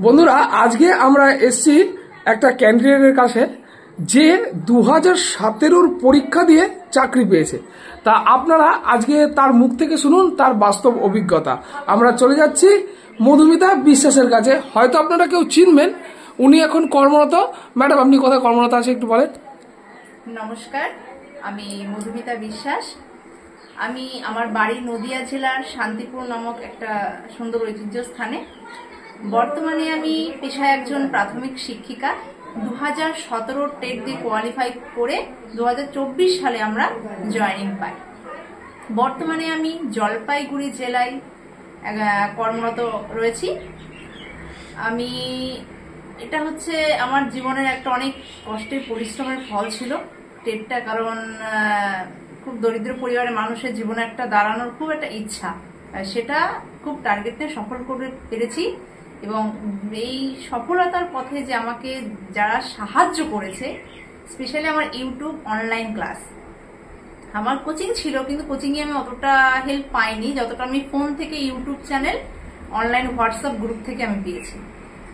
বন্ধুরা, আজকে আমরা এসছি একটা ক্যান্ডিডেটের কাছে যে 2017 পরীক্ষা দিয়ে চাকরি পেয়েছে। তা আপনারা আজকে তার মুখ থেকে শুনুন তার বাস্তব অভিজ্ঞতা। আমরা চলে যাচ্ছি মধুমিতা বিশ্বাসের কাছে। হয়তো আপনারা কেউ চিনবেন, উনি এখন কর্মরত। ম্যাডাম, আপনি কোথায় কর্মরত আছে একটু বলেন। নমস্কার, আমি মধুমিতা বিশ্বাস। আমার বাড়ি নদিয়া জেলার শান্তিপুর নামক একটা সুন্দর ঐতিহ্য স্থানে। বর্তমানে আমি পেশায় একজন প্রাথমিক শিক্ষিকা। 2017 টেট দিয়ে কোয়ালিফাই করে 2024 সালে আমরা জয়েনিং পাই। বর্তমানে আমি জলপাইগুড়ি জেলায় কর্মরত রয়েছি। এটা হচ্ছে আমার জীবনের একটা অনেক কষ্টের পরিশ্রমের ফল ছিল টেটটা, কারণ খুব দরিদ্র পরিবারের মানুষের জীবনে একটা দাঁড়ানোর খুব একটা ইচ্ছা, সেটা খুব টার্গেট নিয়ে সফল করে পেরেছি। এবং এই সফলতার পথে যে আমাকে যারা সাহায্য করেছে, স্পেশালি আমার ইউটিউব অনলাইন ক্লাস। আমার কোচিং ছিল, কিন্তু কোচিংয়ে আমি অতটা হেল্প পাইনি যতটা আমি ফোন থেকে YouTube channel, online WhatsApp group থেকে আমি পেয়েছি।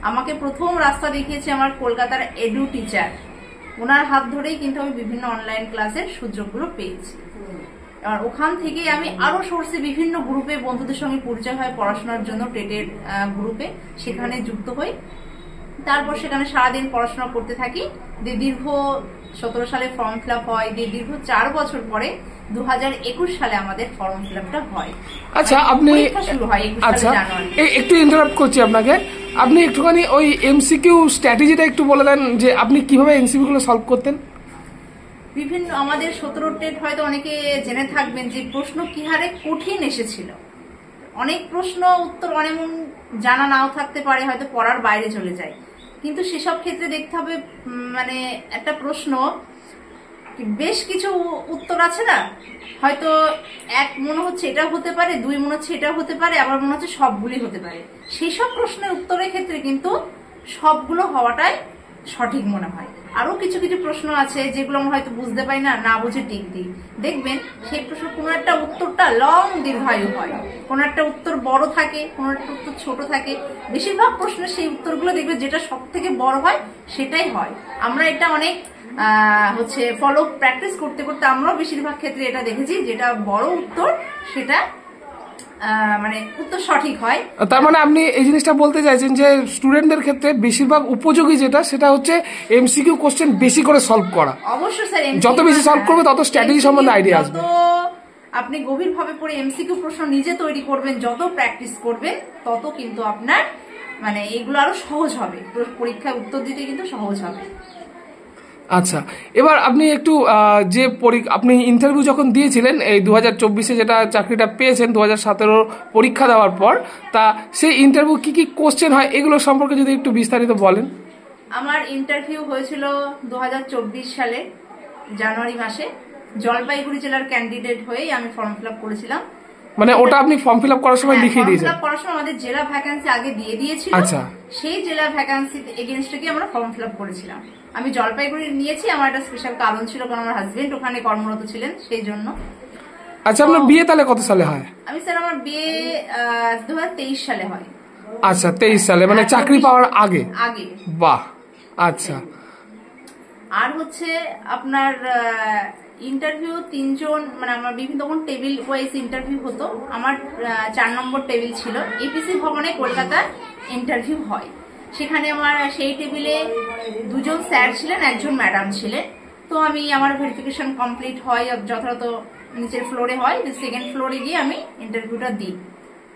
আমাকে প্রথম রাস্তা দেখিয়েছে আমার কলকাতার এডু টিচার, ওনার হাত ধরেই কিন্তু আমি বিভিন্ন অনলাইন ক্লাসের সুযোগগুলো পেয়েছি। আর ওখান থেকে আমি আরো সোর্সে বিভিন্ন গ্রুপে বন্ধুদের সঙ্গে পরিচয় হয় পড়াশোনার জন্য, টেটের গ্রুপে সেখানে যুক্ত হই। তারপর সেখানে সারাদিন পড়াশোনা করতে থাকি। দীর্ঘ 17 সালে ফর্ম ফিল আপ হয়, দীর্ঘ 4 বছর পরে 2021 সালে আমাদের ফর্ম ফিল আপটা হয়। আচ্ছা, আপনি শুরু হয় 21 সালে জানুয়ারি। একটু ইন্টারাপ্ট করছি আপনাকে, আপনি একটুখানি ওই এমসিকিউ স্ট্র্যাটেজিটা একটু বলে দেন যে আপনি কিভাবে এমসিকিউ গুলো সলভ করতেন। বিভিন্ন আমাদের 17 টেট হয়তো অনেকে জেনে থাকবেন যে প্রশ্ন কি হারে কঠিন এসেছিল। অনেক প্রশ্ন উত্তর অনেক জানা নাও থাকতে পারে, হয়তো পড়ার বাইরে চলে যায়, কিন্তু সেসব ক্ষেত্রে দেখতে হবে মানে একটা প্রশ্ন বেশ কিছু উত্তর আছে না, হয়তো এক মনে হচ্ছে এটা হতে পারে, দুই মনে হচ্ছে এটা হতে পারে, আবার মনে হচ্ছে সবগুলি হতে পারে। সেই সব প্রশ্নের উত্তরের ক্ষেত্রে কিন্তু সবগুলো হওয়াটাই সঠিক মনে হয়। আরো কিছু কিছু প্রশ্ন আছে যেগুলো আমরা হয়তো বুঝতে পারি না বুঝে টিক দিই। দেখবেন সেই প্রশ্ন কোনো একটা উত্তরটা লং দীর্ঘায়ু হয়, কোনো একটা উত্তর বড় থাকে, কোনো একটা উত্তর ছোট থাকে। বেশিরভাগ প্রশ্নে সেই উত্তরগুলো দেখবে যেটা সব থেকে বড় হয় সেটাই হয়। আমরা এটা অনেক ফলো প্র্যাকটিস করতে করতে আমরাও বেশিরভাগ ক্ষেত্রে এটা দেখেছি, যেটা বড় উত্তর সেটা মানে উত্তর সঠিক হয়। তার মানে আপনি এই জিনিসটা বলতে চাইছেন যে স্টুডেন্টদের ক্ষেত্রে বেশিরভাগ উপযোগী সেটা হচ্ছে এমসিকিউ কোশ্চেন বেশি করে সলভ করা। অবশ্যই স্যার, যত বেশি সলভ করবে তত স্ট্র্যাটেজি সম্বন্ধে আইডিয়া আসবে। আপনি গভীরভাবে পড়ে এমসিকিউ প্রশ্ন নিজে তৈরি করবেন, যত প্র্যাকটিস করবেন তত কিন্তু আপনার মানে এগুলো আরো সহজ হবে, পরীক্ষায় উত্তর দিতে কিন্তু সহজ হবে। আচ্ছা, এবার আপনি একটু আপনি ইন্টারভিউ যখন দিয়েছিলেন এই 2024-এ যেটা চাকরিটা পেয়েছেন 2017 পরীক্ষা দেওয়ার পর, তা সেই ইন্টারভিউ কি কি কোশ্চেন হয় এগুলো সম্পর্কে যদি একটু বিস্তারিত বলেন। আমার ইন্টারভিউ হয়েছিল 2024 সালে জানুয়ারি মাসে। জলপাইগুড়ি জেলার ক্যান্ডিডেট হয়েই আমি ফর্ম ফিল আপ করেছিলাম। মানে ওটা আপনি ফর্ম ফিল আপ করার সময় লিখে দিয়েছেন? ফর্ম ফিল আপ করার সময় আমাদের জেলা ভ্যাকেন্সি আগে দিয়ে দিয়েছিল। আচ্ছা, সেই জেলা ভ্যাকেন্সি এগেইনস্টে গিয়ে আমরা ফর্ম ফিল আপ করেছিলাম। আমি জলপাইগুড়ি নিয়েছি, আমার একটা স্পেশাল কারণ ছিল, কারণ আমার হাজবেন্ড ওখানে কর্মরত ছিলেন, সেই জন্য। আচ্ছা, আপনার বিয়ে তাহলে কত সালে হয়? আমার বিয়ে 2023 সালে হয়। আচ্ছা, 23 সালে, মানে চাকরি পাওয়ার আগে। বাহ, আচ্ছা। আর আপনার ইন্টারভিউ 3 জন, মানে আমার বিভিন্ন তখন টেবিল ওয়াইজ ইন্টারভিউ হতো। আমার 4 নম্বর টেবিল ছিল। এপিসি ভবনে কলকাতার ইন্টারভিউ হয়। সেখানে আমার সেই টেবিলে 2 জন স্যার ছিলেন, 1 জন ম্যাডাম ছিলেন। তো আমার ভেরিফিকেশন কমপ্লিট হয়, যথাযথ নিচের ফ্লোরে হয়, সেকেন্ড ফ্লোরে গিয়ে আমি ইন্টারভিউটা দিই।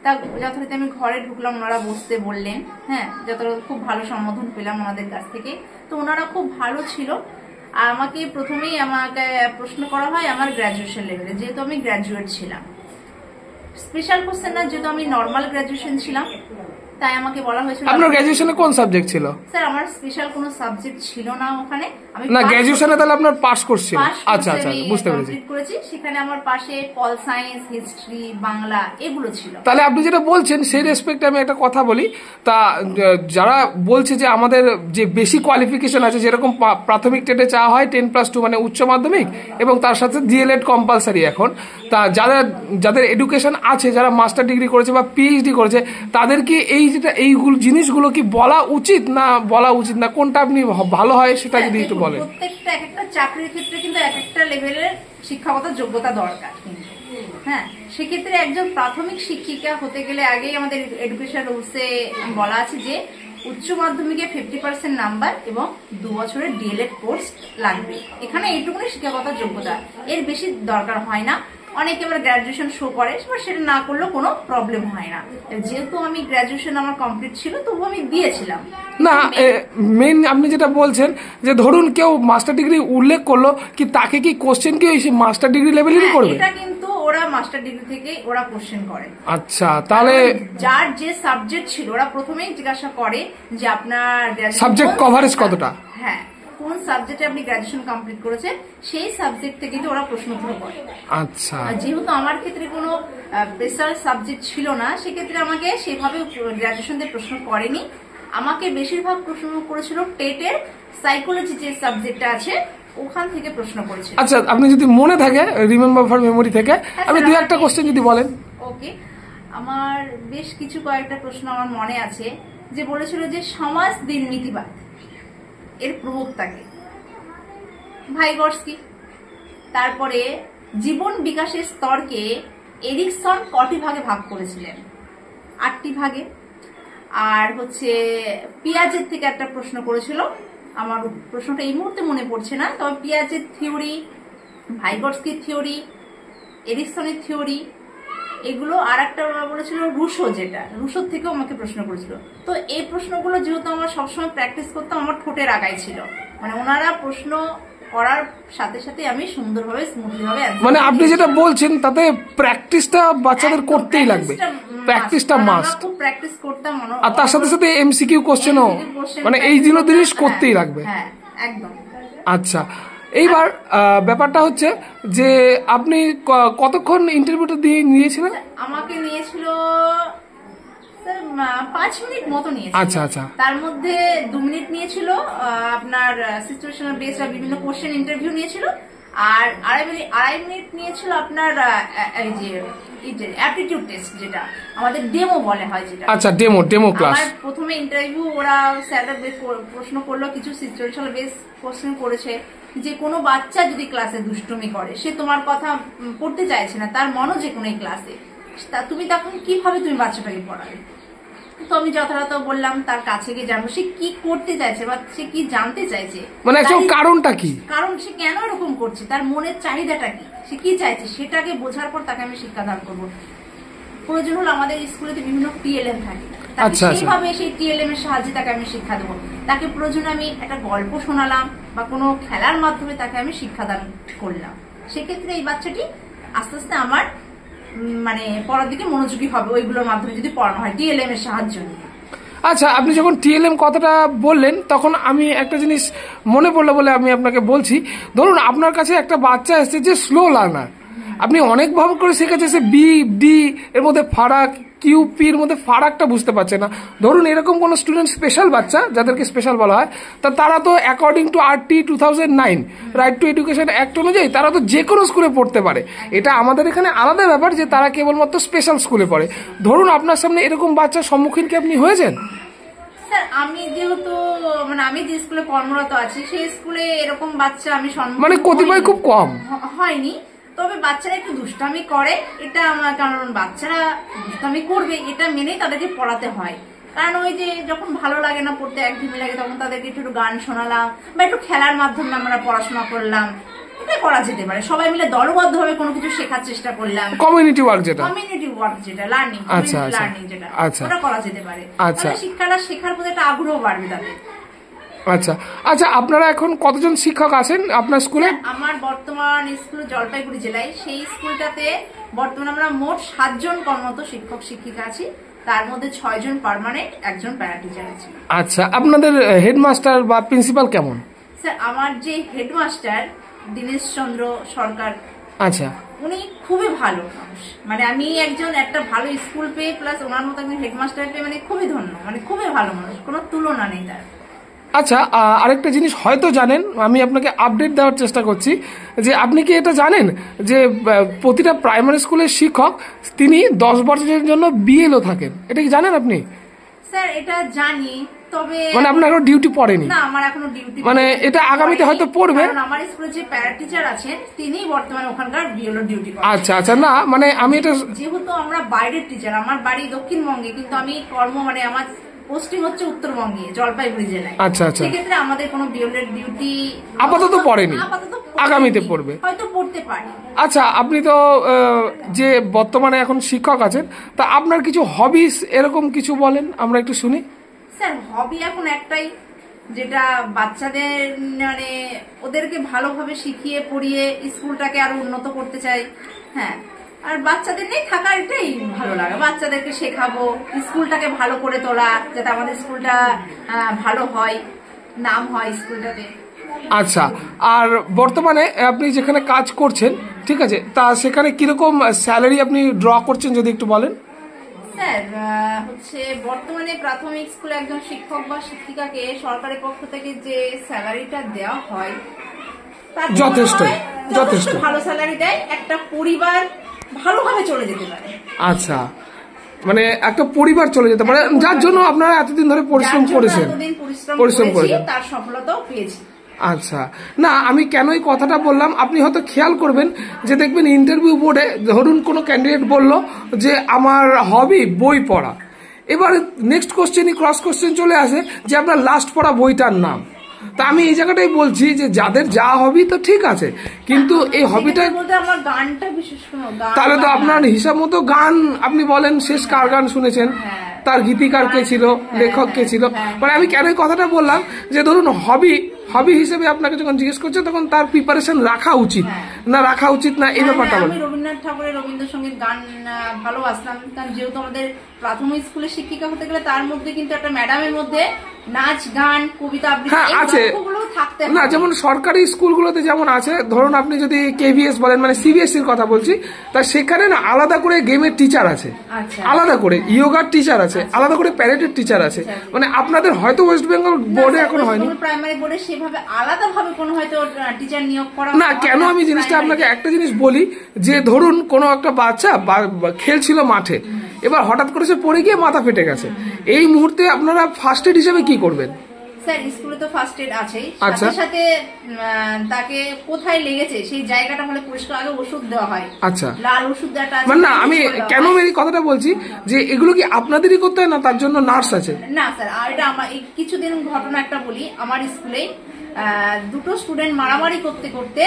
তা যথারীতি আমি ঘরে ঢুকলাম, ওনারা বসতে বললেন। হ্যাঁ, যথারীতি খুব ভালো সম্বোধন পেলাম ওনাদের কাছ থেকে। তো ওনারা খুব ভালো ছিল। আর আমাকে প্রথমেই আমাকে প্রশ্ন করা হয় আমার গ্র্যাজুয়েশন লেভেলে, যেহেতু আমি গ্র্যাজুয়েট ছিলাম। স্পেশাল কোশ্চেন না, যেহেতু আমি নর্মাল গ্র্যাজুয়েশন ছিলাম, তাই আমাকে বলা হয়েছিল। আপনার গ্র্যাজুয়েশনে কোন সাবজেক্ট ছিল? স্যার, আমার স্পেশাল কোনো সাবজেক্ট ছিল না ওখানে। আমি না, গ্র্যাজুয়েশনে তাহলে আপনার পাস কোর্স ছিল। আচ্ছা আচ্ছা, বুঝতে পেরেছি। করেছি সেখানে আমার পাশে পল সায়েন্স, হিস্ট্রি, বাংলা এগুলো ছিল। তাহলে আপনি যেটা বলছেন সেই রেসপেক্টে আমি একটা কথা বলি। তা যারা বলছে যে আমাদের যে বেশি কোয়ালিফিকেশন আছে, যেরকম প্রাথমিক টেটে চাওয়া হয় 10+2 মানে উচ্চ মাধ্যমিক, এবং তার সাথে ডিএলএড কম্পালসারি এখন। তা যাদের এডুকেশন আছে, যারা মাস্টার ডিগ্রি করেছে বা পিএইচডি করেছে, তাদেরকে এই যেটা এইগুলো জিনিসগুলো কি বলা উচিত না বলা উচিত না, কোনটা আপনি ভালো হয় সেটা যদি একটু বলেন। প্রত্যেকটা এক একটা চাকরির ক্ষেত্রে কিন্তু এক একটা লেভেলের শিক্ষাগত যোগ্যতা দরকার কিন্তু, হ্যাঁ, সেক্ষেত্রে একজন প্রাথমিক শিক্ষিকা হতে গেলে আগেই আমাদের এডুকেশন রুলসে বলা আছে যে উচ্চ মাধ্যমিকে 50% নাম্বার এবং 2 বছরের ডিএলএড কোর্স লাগবে। এখানে এইটুকুনি শিক্ষাগত যোগ্যতা, এর বেশি দরকার হয় না। অনেকে এবার গ্রাজুয়েশন শো করে, সেটা না করলেও কোনো প্রবলেম হয় না। যেহেতু আমি গ্রাজুয়েশন আমার কমপ্লিট ছিল তবু আমি দিয়েছিলাম না। মেইন আপনি যেটা বলছেন যে ধরুন কেউ মাস্টার ডিগ্রি উল্লেখ করলো, কি তাকে কি কোশ্চেন কি ওই মাস্টার ডিগ্রি লেভেলেরই করবে? এটা কিন্তু ওরা মাস্টার ডিগ্রি থেকে ওরা কোশ্চেন করে। আচ্ছা, তাহলে যার যে সাবজেক্ট ছিল ওরা প্রথমেই জিজ্ঞাসা করে যে আপনার সাবজেক্ট কভারেজ কতটা, হ্যাঁ, কোন সাবজেক্টে আপনি গ্রাজুয়েশন কমপ্লিট করেছেন সেই সাবজেক্ট থেকে কিন্তু ওরা প্রশ্ন করে। আচ্ছা, যেহেতু আমার ক্ষেত্রে কোনো স্পেশাল সাবজেক্ট ছিল না, সেক্ষেত্রে আমাকে সেভাবে গ্রাজুয়েশন দিয়ে প্রশ্ন করেনি। আমাকে বেশিরভাগ প্রশ্ন করেছিল টেটের সাইকোলজি যে সাবজেক্টটা আছে ওখান থেকে প্রশ্ন করেছিল। আচ্ছা, আপনি যদি মনে থাকে রিমেম্বার ফর মেমোরি থেকে আমি দুই একটা কোশ্চেন যদি বলেন। ওকে, আমার বেশ কিছু কয়েকটা প্রশ্ন আমার মনে আছে, যে বলেছিল যে সমাজ দুর্নীতিবাদ এর প্রবক্তাকে ভাইগর্স্কি। তারপরে জীবন বিকাশের স্তরকে এরিকসন কটি ভাগে ভাগ করেছিলেন? 8টি ভাগে। আর হচ্ছে পিয়াজের থেকে একটা প্রশ্ন করেছিল, আমার প্রশ্নটা এই মুহূর্তে মনে পড়ছে না, তবে পিয়াজের থিওরি, ভাইগর্স্কির থিওরি, এরিকসনের থিওরি, এগুলো। আর একটা বলেছিল রুশো, যেটা রুশোর থেকেও আমাকে প্রশ্ন করেছিল। তো এই প্রশ্নগুলো যেহেতু আমরা সবসময় প্র্যাকটিস করতাম, আমার ঠোঁটের আগায় ছিল, মানে ওনারা প্রশ্ন করার সাথে সাথে আমি সুন্দরভাবে স্মুথলি ভাবে, মানে আপনি যেটা বলছেন তাতে প্র্যাকটিসটা বাচ্চাদের করতেই লাগবে, প্র্যাকটিসটা মাস্ট। খুব প্র্যাকটিস করতাম, আর তার সাথে সাথে এমসিকিউ কোশ্চেনও, মানে এই জিনিস করতেই লাগবে। হ্যাঁ, একদম। আচ্ছা, এইবার ব্যাপারটা হচ্ছে যে আপনি কতক্ষণ ইন্টারভিউটা দিয়ে নিয়েছিলেন? আমাকে নিয়েছিল 5 মিনিট মতো নিয়েছিল। আচ্ছা আচ্ছা। তার মধ্যে 2 মিনিট নিয়েছিল আপনার সিচুয়েশনাল বেস বা বিভিন্ন কোশ্চেন ইন্টারভিউ নিয়েছিল, আর আড়াই মিনিট নিয়েছিল আপনার এই যে অ্যাপটিটিউড টেস্ট, যেটা আমাদের ডেমো বলে হয়, যেটা। আচ্ছা, ডেমো ক্লাস। আমার প্রথমে ইন্টারভিউ ওরা স্যাররা প্রশ্ন করলো, কিছু সিচুয়েশনাল বেস কোশ্চেন করেছে, যে কোনো বাচ্চা যদি ক্লাসে দুষ্টুমি করে, সে তোমার কথা পড়তে চাইছে না, তার মনো যে কোনো ক্লাসে, তুমি তখন কিভাবে তুমি বাচ্চাটাকে পড়াবে? তো আমি যথাযথ বললাম তার কাছে গিয়ে জানবো সে কি করতে চাইছে বা সে কি জানতে চাইছে, মানে কারণটা কি, কারণ সে কেন এরকম করছে, তার মনের চাহিদাটা কি, সে কি চাইছে, সেটাকে বোঝার পর তাকে আমি শিক্ষাদান করবো। প্রয়োজন হলো আমাদের স্কুলেতে বিভিন্ন টিএলএম থাকে, সেইভাবে সেই টিএলএম এর সাহায্যে তাকে আমি শিক্ষা দেবো। তাকে প্রয়োজনে আমি একটা গল্প শোনালাম বা কোনো খেলার মাধ্যমে তাকে আমি শিক্ষাদান করলাম। সেক্ষেত্রে এই বাচ্চাটি আস্তে আস্তে আমার মানে পড়ার দিকে মনোযোগী হবে, ওইগুলোর মাধ্যমে যদি পড়ানো হয় টিএলএম এর সাহায্য নিয়ে। আচ্ছা, আপনি যখন টিএলএম কথাটা বললেন তখন আমি একটা জিনিস মনে পড়লো বলে আমি আপনাকে বলছি। ধরুন আপনার কাছে একটা বাচ্চা এসেছে যে স্লো লার্নার, আপনি অনেক ভাবে করে শিখেছে, সে বি ডি এর মধ্যে ফারাক, কিউ পি এর মধ্যে ফারাকটা বুঝতে পারছে না। ধরুন এরকম কোন স্টুডেন্ট, স্পেশাল বাচ্চা যাদেরকে স্পেশাল বলা হয়, তারা তো according to RT 2009 right two education act অনুযায়ী তারা তো যে কোনো স্কুলে পড়তে পারে। এটা আমাদের এখানে আলাদা ব্যাপার যে তারা কেবলমাত্র স্পেশাল স্কুলে পড়ে। ধরুন আপনার সামনে এরকম বাচ্চার সম্মুখীন কি আপনি হয়েছেন? স্যার, আমি যেহেতু মানে আমি যে স্কুলে কর্মরত আছি সেই স্কুলে এরকম বাচ্চা আমি মানে কতিপয় খুব কম হয়নি, তবে বাচ্চারা একটু দুষ্টামি করে, এটা আমার, কারণ বাচ্চারা দুষ্টামি করবে এটা মেনেই তাদেরকে পড়াতে হয়। কারণ ওই যে যখন ভালো লাগে না পড়তে, একঘেয়েমি লাগে, তখন তাদেরকে একটু গান শোনালাম বা একটু খেলার মাধ্যমে আমরা পড়াশোনা করলাম, এটা করা যেতে পারে। সবাই মিলে দলবদ্ধভাবে কোনো কিছু শেখার চেষ্টা করলাম, কমিউনিটি ওয়ার্ক যেটা লার্নিং, যেটা ওটা করা যেতে পারে। শিক্ষাটা শেখার প্রতি একটা আগ্রহ বাড়বে তাদের। আচ্ছা আচ্ছা, আপনারা এখন কতজন শিক্ষক আছেন আপনার স্কুলে? আমার বর্তমান স্কুল জলপাইগুড়ি জেলায়, সেই স্কুলটাতে বর্তমানে আমরা মোট 7 জন কর্মরত শিক্ষক শিক্ষিকা আছি, তার মধ্যে 6 জন পার্মানেন্ট, 1 জন প্যারা টিচার আছে। আচ্ছা, আপনাদের হেডমাস্টার বা প্রিন্সিপাল কেমন? স্যার, আমার যে হেডমাস্টার দীনেশ চন্দ্র সরকার, আচ্ছা, উনি খুবই ভালো মানুষ। মানে আমি একটা ভালো স্কুল পেয়ে প্লাস ওনার মতো একজন হেডমাস্টার পেয়ে মানে খুবই ধন্য, মানে খুবই ভালো মানুষ, কোনো তুলনা নেই তার। আচ্ছা, আরেকটা জিনিস হয়তো জানেন, আমি আপনাকে আপডেট দেওয়ার চেষ্টা করছি, যে আপনি কি এটা জানেন যে প্রতিটা প্রাইমারি স্কুলের শিক্ষক তিনি 10 বছরের জন্য BLO থাকেন? এটা কি জানেন আপনি? স্যার এটা জানি, তবে মানে আপনার এখনো ডিউটি পড়েনি? না, আমার এখনো ডিউটি, মানে এটা আগামীতে হয়তো পড়বে। কারণ আমার স্কুলে যে প্যারা টিচার আছেন তিনি বর্তমানে ওখানকার বিএলও ডিউটি করেন। আচ্ছা আচ্ছা, না মানে আমি এটা যেহেতু আমরা বাইরের টিচার, আমার বাড়ি দক্ষিণবঙ্গে, কিন্তু আমি মানে আমার পোস্টিং হচ্ছে উত্তরবঙ্গে, জলপাইগুড়ি জেলায়। আচ্ছা আচ্ছা, সেক্ষেত্রে আমাদের কোনো বিএলও ডিউটি আপাতত পড়েনি, আগামীতে পড়বে, হয়তো পড়তে পারে। আচ্ছা, আপনি তো যে বর্তমানে এখন শিক্ষক আছেন, তা আপনার কিছু হবিস এরকম কিছু বলেন, আমরা একটু শুনি। স্যার হবি এখন একটাই, যেটা বাচ্চাদের মানে ওদেরকে ভালোভাবে শিখিয়ে পড়িয়ে স্কুলটাকে আরো উন্নত করতে চাই। হ্যাঁ, আর বাচ্চাদের নিয়ে থাকা এটাই ভালো লাগে, বাচ্চাদেরকে শেখাবো, স্কুলটাকে ভালো করে তোলা, যাতে আমাদের স্কুলটা ভালো হয়, নাম হয় স্কুলটাতে। আচ্ছা, আর বর্তমানে আপনি যেখানে কাজ করছেন, ঠিক আছে, তা সেখানে কিরকম স্যালারি আপনি ড্র করছেন যদি একটু বলেন। স্যার হচ্ছে বর্তমানে প্রাথমিক স্কুলে একজন শিক্ষক বা শিক্ষিকাকে সরকারের পক্ষ থেকে যে স্যালারিটা দেওয়া হয় যথেষ্ট যথেষ্ট ভালো স্যালারি দেয়, একটা পরিবার ভালোভাবে চলে যেতে পারে। আচ্ছা, মানে একটা পরিবার চলে যেতে পারে, যার জন্য আপনারা এতদিন ধরে পরিশ্রম করেছেন, তার সফলতাও পেয়েছি। আচ্ছা, না আমি কেন এই কথাটা বললাম, আপনি হয়তো খেয়াল করবেন যে দেখবেন ইন্টারভিউ বোর্ডে ধরুন কোনো ক্যান্ডিডেট বলল যে আমার হবি বই পড়া, এবার নেক্সট কোশ্চেনই ক্রস কোশ্চেন চলে আসে যে আপনার লাস্ট পড়া বইটার নাম। তা আমি এই জায়গাটাই বলছি যে যাদের যা হবি তো ঠিক আছে, কিন্তু এই হবিটা আমার গানটা বিশেষ করে, তাহলে তো আপনার হিসাব মতো গান আপনি বলেন শেষ কার গান শুনেছেন, তার গীতিকার কে ছিল, লেখক কে ছিল, মানে আমি কেন এই কথাটা বললাম যে ধরুন হবি হিসেবে আপনাকে যখন জিজ্ঞেস করছে তখন তার প্রিপারেশন রাখা উচিত না রাখা উচিত না, এই ব্যাপারটা বলেন। আমি রবীন্দ্রনাথ ঠাকুরের রবীন্দ্রসঙ্গীত গান ভালোবাসতাম, কারণ যেহেতু আমাদের প্রাথমিক স্কুলে শিক্ষিকা হতে গেলে তার মধ্যে কিন্তু একটা ম্যাডামের মধ্যে নাচ গান কবিতা আবৃত্তি আছে না, যেমন সরকারি স্কুলগুলোতে যেমন আছে, ধরুন আপনি যদি কেভিএস বলেন মানে সিবিএসসির কথা বলছি, তা সেখানে না আলাদা করে গেমের টিচার আছে, আলাদা করে ইয়োগার টিচার আছে, আলাদা করে প্যারেডের টিচার আছে, মানে আপনাদের হয়তো ওয়েস্ট বেঙ্গল বোর্ডে এখন হয়নি, প্রাইমারি বোর্ডে সেভাবে আলাদাভাবে কোনো হয়তো টিচার নিয়োগ করা না। কেন আমি জিনিসটা আপনাকে একটা জিনিস বলি যে ধরুন কোনো একটা বাচ্চা খেলছিল মাঠে, এবার হঠাৎ করে সে পড়ে গিয়ে মাথা ফেটে গেছে, এই মুহূর্তে আপনারা ফার্স্ট এড হিসেবে কি করবেন? স্যার স্কুলে তো ফার্স্ট এড আছেই, সাথে সাথে তাকে কোথায় লেগেছে সেই জায়গাটা হলে পরিষ্কার আগে ওষুধ দেওয়া হয়। আচ্ছা, লাল ওষুধ দেওয়াটা মানে না, আমি কেন এই কথাটা বলছি যে এগুলো কি আপনাদেরই করতে হয় না তার জন্য নার্স আছে? না স্যার, এটা আমার কিছুদিন ঘটনা একটা বলি, আমার স্কুলে দুটো স্টুডেন্ট মারামারি করতে করতে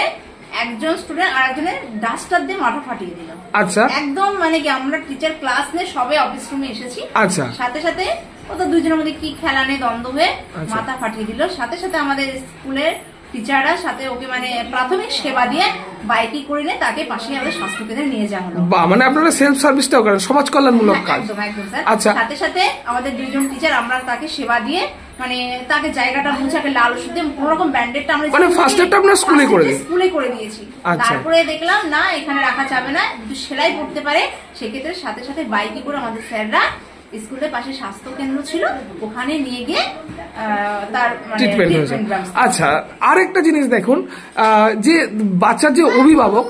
একজন স্টুডেন্ট আর একজনের ডাস্টার দিয়ে মাথা ফাটিয়ে দিল। আচ্ছা, একদম মানে কি আমরা টিচার ক্লাস নিয়ে সবে অফিস রুমে এসেছি, আচ্ছা, সাথে সাথে ও তো দুজনের মধ্যে কি খেলা নিয়ে দ্বন্দ্ব হয়ে মাথা ফাটিয়ে দিল, সাথে সাথে আমাদের স্কুলের টিচাররা সাথে ওকে মানে প্রাথমিক সেবা দিয়ে বাইকে করে নিয়ে তাকে পাশে আমাদের স্বাস্থ্যকেন্দ্রে নিয়ে যাওয়া হলো। বাহ, মানে আপনারা সেলফ সার্ভিসটাও করেন, সমাজ কল্যাণমূলক কাজ। একদম একদম স্যার। আচ্ছা, সাথে সাথে আমাদের দুইজন টিচার আমরা তাকে সেবা দিয়ে মানে তাকে জায়গাটা মুছাকে লাল ওষুধ দিয়ে কোনো রকম ব্যান্ডেডটা আমরা মানে ফার্স্ট এডটা আপনারা স্কুলে করে দিয়েছি। তারপরে দেখলাম না এখানে রাখা যাবে না, সেলাই পড়তে পারে, সেক্ষেত্রে সাথে সাথে বাইকে করে আমাদের স্যাররা স্কুলের পাশে স্বাস্থ্য কেন্দ্র ছিল ওখানে নিয়ে গিয়ে তার ট্রিটমেন্ট হয়েছে। আচ্ছা, আরেকটা জিনিস দেখুন, যে বাচ্চার যে অভিভাবক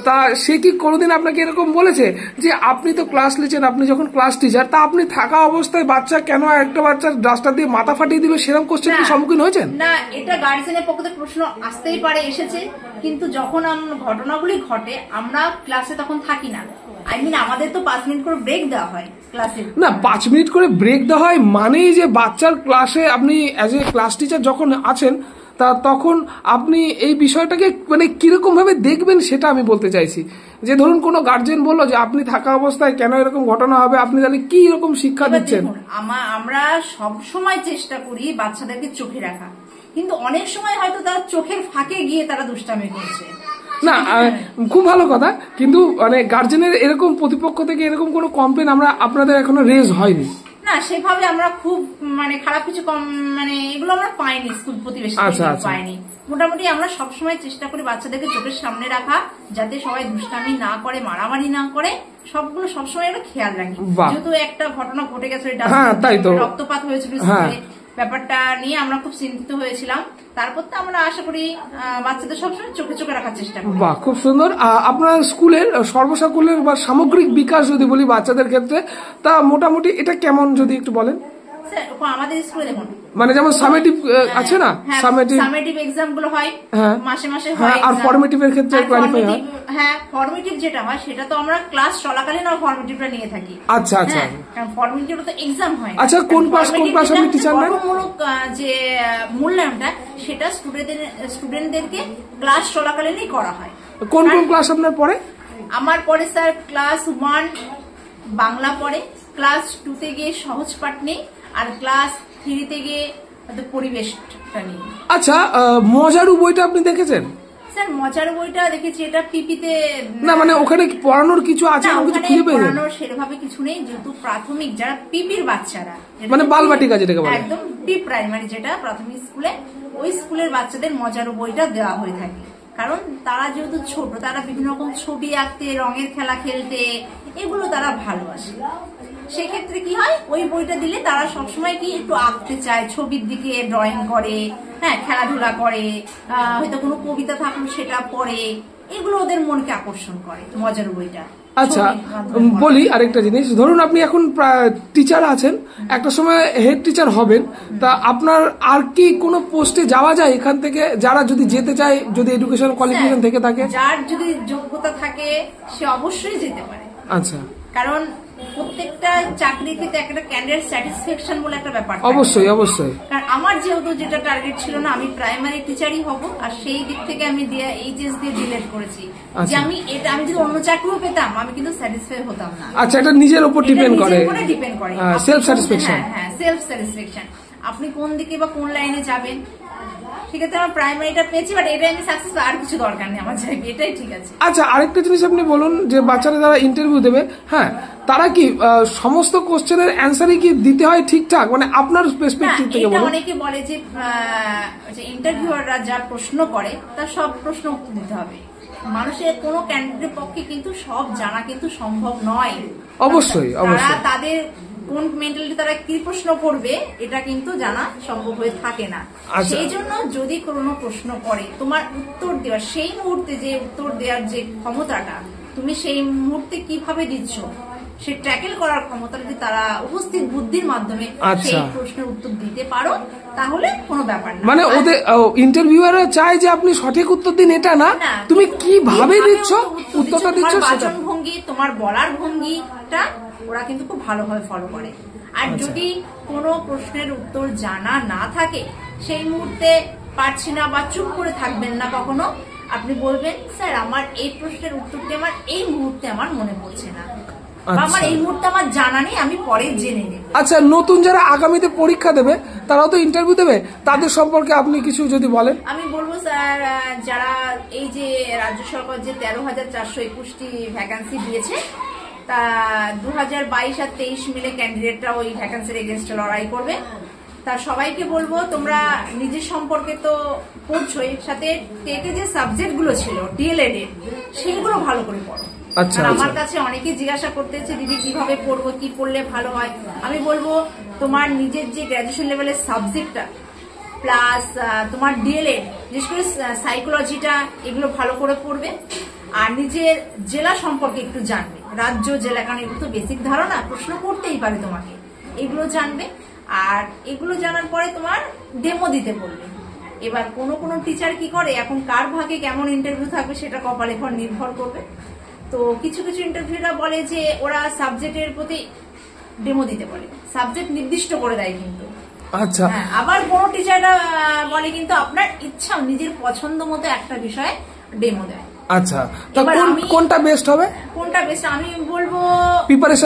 তা সে কি কোনোদিন আপনাকে এরকম বলেছে যে আপনি তো ক্লাস নিচ্ছেন, আপনি যখন ক্লাস টিচার, তা আপনি থাকা অবস্থায় বাচ্চা কেন একটা বাচ্চার ডাস্টার দিয়ে মাথা ফাটিয়ে দিল, সেরকম কোশ্চেনের সম্মুখীন হয়েছেন? না, এটা গার্জিয়ানের পক্ষ থেকে প্রশ্ন আসতেই পারে, এসেছে, কিন্তু যখন ঘটনাগুলি ঘটে আমরা ক্লাসে তখন থাকি না, আমাদের তো 5 মিনিট করে ব্রেক দেওয়া হয় ক্লাসে। না, 5 মিনিট করে ব্রেক দেওয়া হয় মানেই যে বাচ্চার ক্লাসে আপনি অ্যাজ এ ক্লাস টিচার যখন আছেন তা তখন আপনি এই বিষয়টাকে মানে কিরকম ভাবে দেখবেন সেটা আমি বলতে চাইছি। যে ধরুন কোনো গার্জেন বললো যে আপনি থাকা অবস্থায় কেন এরকম ঘটনা হবে, আপনি তাহলে কি রকম শিক্ষা দিচ্ছেন? আমরা সব সময় চেষ্টা করি বাচ্চাদেরকে চোখে রাখা, কিন্তু অনেক সময় হয়তো তার চোখের ফাঁকে গিয়ে তারা দুষ্টামি করছে। না, খুব ভালো কথা, কিন্তু মানে গার্জেনের এরকম প্রতিপক্ষ থেকে এরকম কোনো কমপ্লেন আমরা আপনাদের এখনো রেজ হয়নি? না, সেভাবে আমরা খুব মানে খারাপ কিছু মানে এগুলো আমরা পাইনি, স্কুল প্রতিবেশী পাইনি। মোটামুটি আমরা সবসময় চেষ্টা করি বাচ্চাদেরকে চোখের সামনে রাখা, যাতে সবাই দুষ্টামি না করে, মারামারি না করে, সবগুলো সবসময় একটা খেয়াল রাখি। যেহেতু একটা ঘটনা ঘটে গেছে, রক্তপাত হয়েছিল, ব্যাপারটা নিয়ে আমরা খুব চিন্তিত হয়েছিলাম। তারপর তো আমরা আশা করি বাচ্চাদের সবসময় চোখে চোখে রাখার চেষ্টা করি। বাহ, খুব সুন্দর। আপনার স্কুলের সর্বসাকুল্যের বা সামগ্রিক বিকাশ যদি বলি বাচ্চাদের ক্ষেত্রে, তা মোটামুটি এটা কেমন যদি একটু বলেন? আমাদের স্কুলে দেখুন মানে যেমন সামেটিভ আছে না, সামেটিভ এক্সাম গুলো হয় মাসে মাসে হয়, আর ফর্মেটিভ এর ক্ষেত্রে ক্লারিফাই হয়। হ্যাঁ, ফর্মেটিভ যেটা হয় সেটা তো আমরা ক্লাস চলাকালীন ফর্মেটিভটা নিয়ে থাকি। আচ্ছা আচ্ছা, কারণ ফর্মেটিভ তো এক্সাম হয়। আচ্ছা, কোন ক্লাস আপনি টিচার নেন? গঠনমূলক যে মূল্যায়নটা সেটা স্টুডেন্টদেরকে ক্লাস চলাকালীনই করা হয়। কোন কোন ক্লাস আপনার পড়ে? আমার পরে স্যার ক্লাস 1 বাংলা পড়ে, ক্লাস 2 তে গিয়ে সহজ পাঠ নেই, আর ক্লাস 3 তে গিয়ে পরিবেশটা নেই। আচ্ছা, মজারু বইটা আপনি দেখেছেন? স্যার মজার বইটা দেখেছি, এটা পিপিতে না, মানে ওখানে পড়ানোর কিছু আছে? পড়ানোর সেভাবে কিছু নেই, যেহেতু প্রাথমিক যারা পিপির বাচ্চারা, মানে বালবাটিকা যেটাকে বলে, একদম প্রি প্রাইমারি যেটা প্রাথমিক স্কুলে, ওই স্কুলের বাচ্চাদের মজার বইটা দেওয়া হয়ে থাকে। কারণ তারা যেহেতু ছোট, তারা বিভিন্ন রকম ছবি আঁকতে, রঙের খেলা খেলতে, এগুলো তারা ভালোবাসে। সেক্ষেত্রে কি হয়, ওই বইটা দিলে তারা সবসময় কি একটু আঁকতে চায়, ছবির দিকে ড্রয়িং করে, হ্যাঁ খেলাধুলা করে, হয়তো কোনো কবিতা থাকলো সেটা পড়ে, এগুলো ওদের মনকে আকর্ষণ করে মজার বইটা। আচ্ছা, বলি আরেকটা জিনিস, ধরুন আপনি এখন টিচার আছেন, একটা সময় হেড টিচার হবেন, তা আপনার আর কি কোনো পোস্টে যাওয়া যায় এখান থেকে? যারা যদি যেতে চায়, যদি এডুকেশন কোয়ালিফিকেশন থেকে থাকে, যার যদি যোগ্যতা থাকে সে অবশ্যই যেতে পারে। আচ্ছা, কারণ প্রত্যেকটা চাকরি থেকে একটা ক্যান্ডিডেট স্যাটিসফ্যাকশন বলে একটা ব্যাপার, অবশ্যই অবশ্যই। কারণ আমার যেহেতু যেটা টার্গেট ছিল না, আমি প্রাইমারি টিচারই হব, আর সেই দিক থেকে আমি এইচএস দিয়ে ডিলেট করেছি যে আমি যদি অন্য চাকরিও পেতাম আমি কিন্তু স্যাটিসফাই হতাম না। আচ্ছা, এটা নিজের উপর ডিপেন্ড করে, সেলফ স্যাটিসফ্যাকশন। হ্যাঁ, সেলফ স্যাটিসফ্যাকশন। আপনি কোন দিকে বা কোন লাইনে যাবেন, ঠিক আছে, আমার প্রাইমারিটা পেয়েছি, বাট এটা আমি সাকসেস, আর কিছু দরকার নেই আমার চাইবে, এটাই ঠিক আছে। আচ্ছা, আরেকটা জিনিস আপনি বলুন, যে বাচ্চারা যারা ইন্টারভিউ দেবে, হ্যাঁ, তারা কি সমস্ত কোশ্চেনের অ্যান্সারই কি দিতে হয় ঠিকঠাক? মানে আপনার পার্সপেক্টিভ থেকে বলুন। অনেকে বলে যে ইন্টারভিউয়াররা যা প্রশ্ন করে তার সব প্রশ্ন উত্তর দিতে হবে। মানুষের কোনো ক্যান্ডিডেটের পক্ষে কিন্তু সব জানা কিন্তু সম্ভব নয়। অবশ্যই অবশ্যই, তাদের কোন মেন্টালিটি, তারা কি প্রশ্ন করবে এটা কিন্তু জানা সম্ভব হয়ে থাকে না। সেই জন্য যদি কোনো প্রশ্ন করে, তোমার উত্তর দেওয়ার সেই মুহূর্তে, যে উত্তর দেওয়ার যে ক্ষমতাটা তুমি সেই মুহূর্তে কিভাবে দিচ্ছ, সে ট্যাকেল করার ক্ষমতা যদি তারা উপস্থিত বুদ্ধির মাধ্যমে সেই প্রশ্নের উত্তর দিতে পারো, তাহলে কোনো ব্যাপার না। মানে ওদের ইন্টারভিউয়াররা চায় যে আপনি সঠিক উত্তর দিন, এটা না, তুমি কিভাবে দিচ্ছ, উত্তরটা দিচ্ছ, বাচন ভঙ্গি, তোমার বলার ভঙ্গিটা ওরা কিন্তু খুব ভালোভাবে ফলো করে। আর যদি কোনো প্রশ্নের উত্তর জানা না থাকে, সেই মুহূর্তে পারছি না বা চুপ করে থাকবেন না কখনো, আপনি বলবেন স্যার আমার এই প্রশ্নের উত্তরটি আমার এই মুহূর্তে আমার মনে পড়ছে না, আমার এই মুহূর্তে আমার জানা নেই, আমি পরে জেনে নেব। আচ্ছা, নতুন যারা আগামীতে পরীক্ষা দেবে, তারাও তো ইন্টারভিউ দেবে, তাদের সম্পর্কে আপনি কিছু যদি বলেন। আমি বলবো স্যার, যারা এই যে রাজ্য সরকার যে 13,421টি ভ্যাকান্সি দিয়েছে, তা 2022 আর 23 মিলে ক্যান্ডিডেটরা ওই ভ্যাকান্সির এগেনস্টে লড়াই করবে। তা সবাইকে বলবো, তোমরা নিজের সম্পর্কে তো পড়ছোই, সাথে টেটে যে সাবজেক্ট গুলো ছিল ডিএলএড এর, সেগুলো ভালো করে পড়ো। আচ্ছা, আমার কাছে অনেকে জিজ্ঞাসা করতেছে দিদি কিভাবে পড়বো, কি পড়লে ভালো হয়। আমি বলবো তোমার নিজের যে গ্র্যাজুয়েশন লেভেলের সাবজেক্টটা প্লাস তোমার ডিএলএড, বিশেষ করে সাইকোলজিটা, এগুলো ভালো করে পড়বে। আর নিজের জেলা সম্পর্কে একটু জানবে, রাজ্য জেলা, কারণ এগুলো তো বেসিক ধারণা, প্রশ্ন করতেই পারে তোমাকে, এগুলো জানবে। আর এগুলো জানার পরে তোমার ডেমো দিতে বলবে। এবার কোনো টিচার কি করে, এখন কার ভাগে কেমন ইন্টারভিউ থাকবে সেটা কপালে নির্ভর করবে। তো কিছু কিছু ইন্টারভিউরা বলে যে ওরা সাবজেক্টের প্রতি ডেমো দিতে বলে, সাবজেক্ট নির্দিষ্ট করে দেয় কিন্তু। আচ্ছা, আবার কোনো টিচাররা বলে কিন্তু আপনার ইচ্ছা, নিজের পছন্দ মতো একটা বিষয়ে ডেমো দেয়। আচ্ছা, কোনটা বেস্ট হবে? কোনটা বেস্ট আমি বলবো প্রিপারেশন